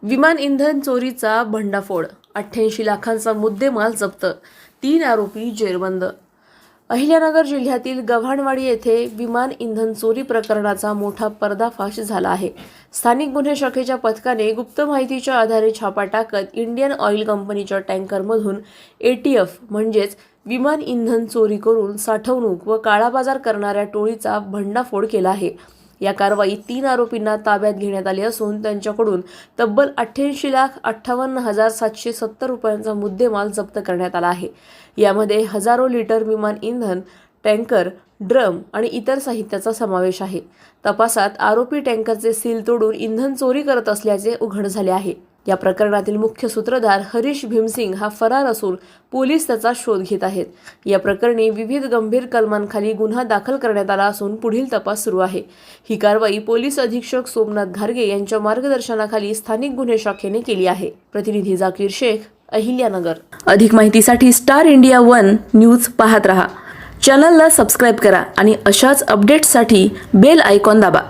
विमान इंधन चोरीचा भंडाफोड, 88 लाखांचा मुद्देमाल जप्त, 3 आरोपी जेरबंद. अहिल्यानगर जिल्ह्यातील गव्हाणवाडी येथे विमान इंधन चोरी प्रकरणाचा मोठा पर्दाफाश झाला आहे. स्थानिक गुन्हे शाखेच्या पथकाने गुप्त माहितीच्या आधारे छापा टाकत इंडियन ऑइल कंपनीच्या टँकरमधून ATF म्हणजेच विमान इंधन चोरी करून साठवणूक व काळाबाजार करणाऱ्या टोळीचा भंडाफोड केला आहे. या कारवाईत 3 आरोपींना ताब्यात घेण्यात आले असून त्यांच्याकडून तब्बल 88,58,770 रुपयांचा मुद्देमाल जप्त करण्यात आला आहे. यामध्ये हजारो लिटर विमान इंधन, टँकर, ड्रम आणि इतर साहित्याचा समावेश आहे. तपासात आरोपी टँकरचे सील तोडून इंधन चोरी करत असल्याचे उघड झाले आहे. या प्रकरणातील मुख्य सूत्रधार हरीश भीमसिंग हा फरार असून पोलीस त्याचा शोध घेत आहेत. या प्रकरणी विविध गंभीर कलमांखाली गुन्हा दाखल करण्यात आला असून पुढील तपास सुरू आहे. ही कारवाई पोलीस अधीक्षक सोमनाथ घारगे यांच्या मार्गदर्शनाखाली स्थानिक गुन्हे शाखेने केली आहे. प्रतिनिधी जाकीर शेख, अहिल्यानगर. अधिक माहितीसाठी स्टार इंडिया 1 न्यूज पाहत रहा. चॅनलला सबस्क्राईब करा आणि अशाच अपडेट्ससाठी बेल आयकॉन दाबा.